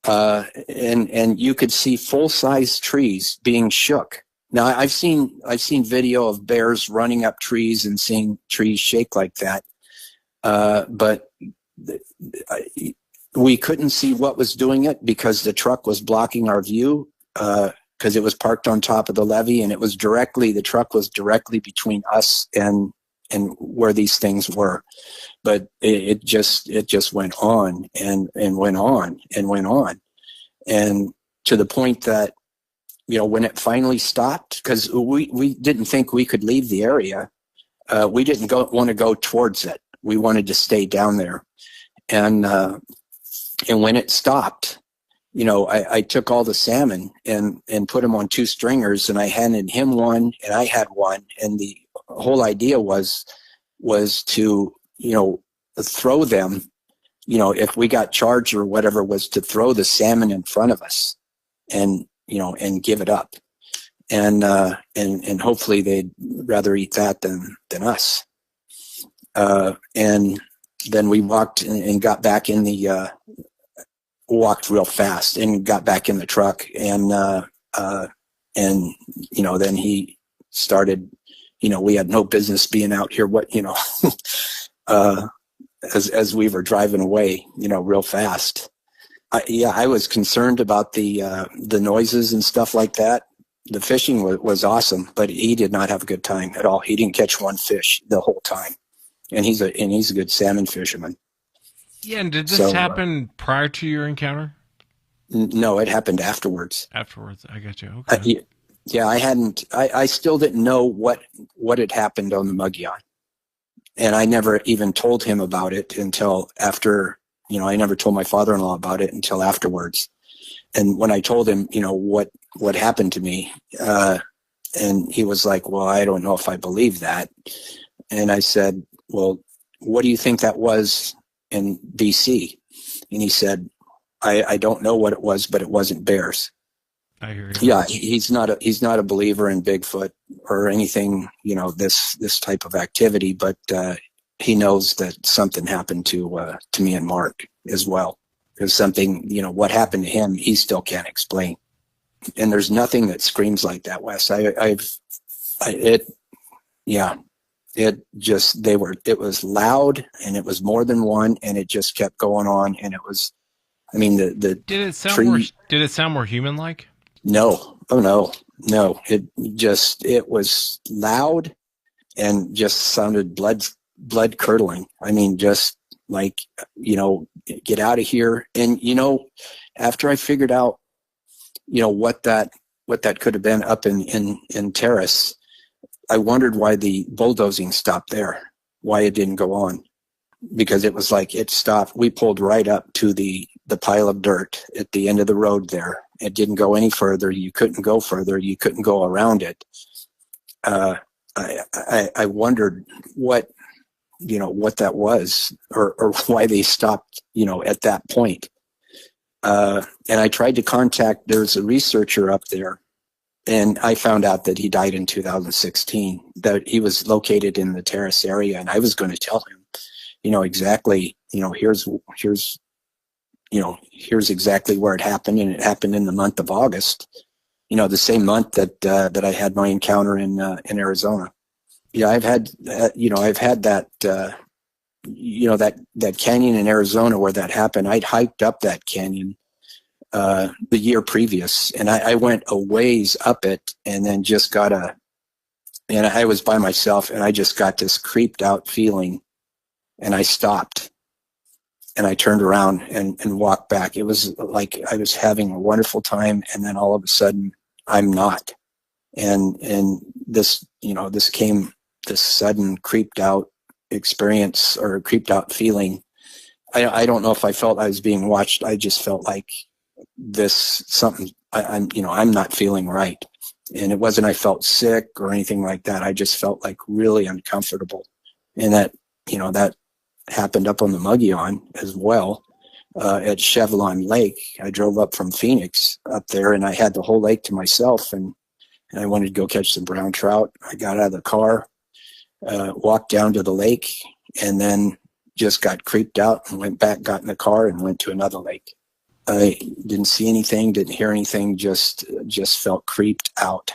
And you could see full-size trees being shook. Now I've seen video of bears running up trees and seeing trees shake like that. But we couldn't see what was doing it because the truck was blocking our view, because it was parked on top of the levee and the truck was directly between us and where these things were. But it just went on and went on and went on. And to the point that, when it finally stopped, because we didn't think we could leave the area. We didn't want to go towards it. We wanted to stay down there. And when it stopped, I took all the salmon and put them on 2 stringers, and I handed him one and I had one. And the whole idea was to, throw them, if we got charged or whatever, was to throw the salmon in front of us and give it up. And hopefully they'd rather eat that than us. And then we walked and got back in walked real fast and got back in the truck. And then he started, we had no business being out here, as we were driving away, real fast. I was concerned about the noises and stuff like that. The fishing was awesome, but he did not have a good time at all. He didn't catch one fish the whole time. And he's a good salmon fisherman. Yeah, and did this happen prior to your encounter? No, it happened afterwards. Afterwards, I got you. Okay. I still didn't know what had happened on the Mogollon. And I never even told him about it until after, I never told my father-in-law about it until afterwards. And when I told him, what happened to me, and he was like, well, I don't know if I believe that. And I said, well, what do you think that was in BC? And he said, I don't know what it was, but it wasn't bears. I hear you. Yeah, he's not a believer in Bigfoot or anything, this type of activity, but he knows that something happened to me and Mark as well. There's something, what happened to him, he still can't explain. And there's nothing that screams like that, Wes. It was loud, and it was more than one, and it just kept going on, and it was, the Did it sound tree. did it sound more human-like? No. Oh, no. It was loud and just sounded blood curdling. Just like, get out of here. And, after I figured out, what that could have been up in Terrace, I wondered why the bulldozing stopped there, why it didn't go on, because it was like it stopped. We pulled right up to the pile of dirt at the end of the road there. It didn't go any further. You couldn't go further. You couldn't go around it. I wondered what that was, or why they stopped, at that point. And I tried to contact, there's a researcher up there, and I found out that he died in 2016, that he was located in the Terrace area. And I was going to tell him, exactly, here's exactly where it happened. And it happened in the month of August, the same month that I had my encounter in Arizona. Yeah, I've had that, that canyon in Arizona where that happened. I'd hiked up that canyon the year previous, and I went a ways up it, and then just and I was by myself, and I just got this creeped out feeling, and I stopped, and I turned around and walked back. It was like I was having a wonderful time, and then all of a sudden I'm not. And this, this came, this sudden creeped out experience, or creeped out feeling. I don't know if I felt I was being watched. I just felt like I'm not feeling right. And it wasn't I felt sick or anything like that. I just felt like really uncomfortable. And that happened up on the Mogollon as well, at Chevelon Lake. I drove up from Phoenix up there, and I had the whole lake to myself, and I wanted to go catch some brown trout. I got out of the car, walked down to the lake, and then just got creeped out and went back, got in the car, and went to another lake. I didn't see anything, didn't hear anything, just felt creeped out.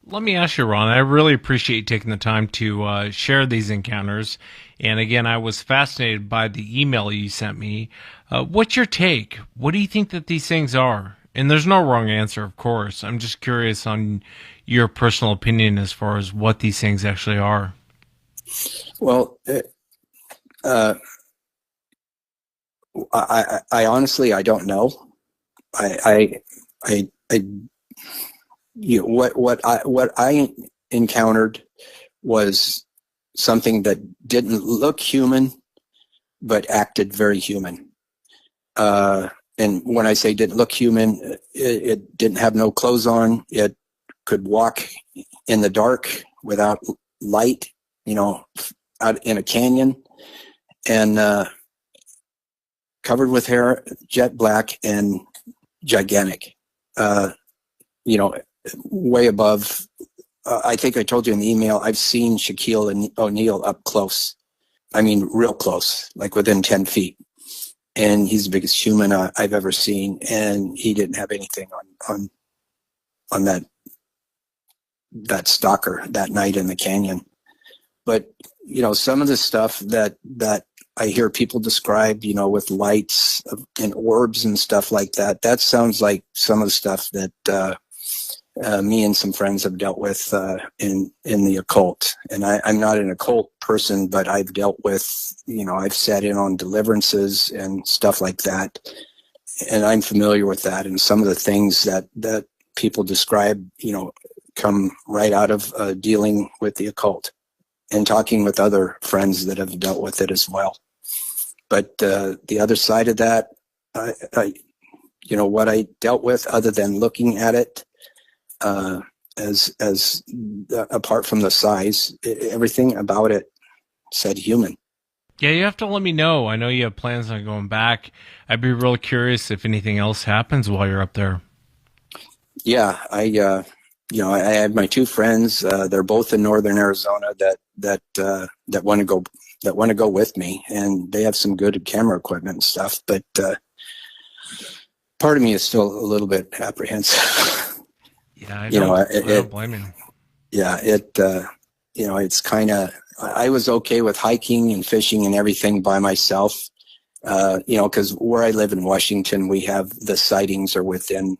Let me ask you, Ron, I really appreciate you taking the time to share these encounters. And again, I was fascinated by the email you sent me. What's your take? What do you think that these things are? And there's no wrong answer, of course. I'm just curious on your personal opinion as far as what these things actually are. Well, I honestly, I don't know. What I encountered was something that didn't look human, but acted very human. And when I say didn't look human, it didn't have no clothes on. It could walk in the dark without light, out in a canyon, and covered with hair, jet black, and gigantic. Way above. I think I told you in the email, I've seen Shaquille O'Neal up close. I mean, real close, like within 10 feet. And he's the biggest human I've ever seen. And he didn't have anything on that stalker that night in the canyon. But, some of the stuff that I hear people describe, with lights and orbs and stuff like that, that sounds like some of the stuff that me and some friends have dealt with in the occult. And I'm not an occult person, but I've dealt with, I've sat in on deliverances and stuff like that. And I'm familiar with that. And some of the things that people describe, come right out of dealing with the occult. and talking with other friends that have dealt with it as well. But the other side of that, what I dealt with, other than looking at it, as apart from the size, everything about it said human. Yeah, you have to let me know. I know you have plans on going back. I'd be real curious if anything else happens while you're up there. Yeah, I have my two friends. They're both in northern Arizona that want to go with me, and they have some good camera equipment and stuff. But part of me is still a little bit apprehensive. Yeah, I don't blame you. Yeah, it's kind of. I was okay with hiking and fishing and everything by myself, because where I live in Washington, we have the sightings are within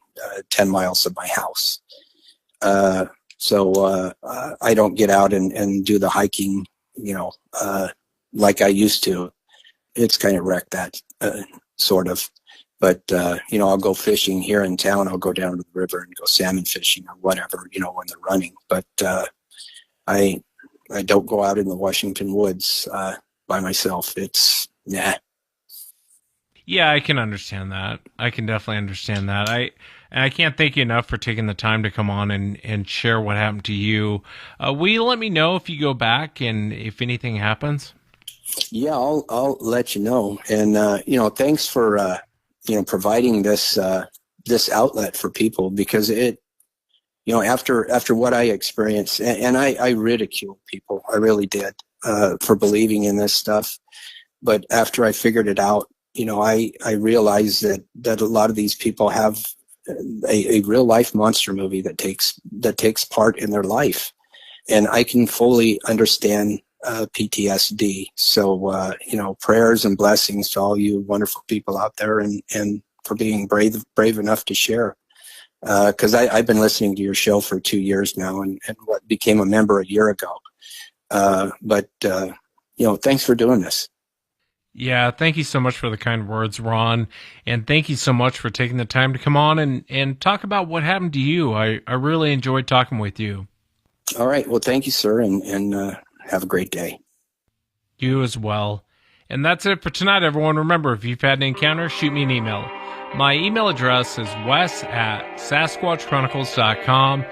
10 miles of my house. So I don't get out and do the hiking, like I used to. It's kind of wrecked that, sort of. But, I'll go fishing here in town. I'll go down to the river and go salmon fishing or whatever, when they're running. But I don't go out in the Washington woods by myself. It's, nah. Yeah, I can understand that. I can definitely understand that. I can't thank you enough for taking the time to come on and share what happened to you. Will you let me know if you go back and if anything happens? Yeah, I'll let you know. And, thanks for, providing this outlet for people, because it, after what I experienced, and I ridiculed people, I really did, for believing in this stuff. But after I figured it out, I realized that a lot of these people have a real life monster movie that takes part in their life. And I can fully understand PTSD. So, prayers and blessings to all you wonderful people out there, and for being brave enough to share. Because I've been listening to your show for 2 years now, and what became a member a year ago. But thanks for doing this. Yeah, thank you so much for the kind words, Ron. And thank you so much for taking the time to come on and talk about what happened to you. I really enjoyed talking with you. All right. Well, thank you, sir, and have a great day. You as well. And that's it for tonight, everyone. Remember, if you've had an encounter, shoot me an email. My email address is wes@sasquatchchronicles.com.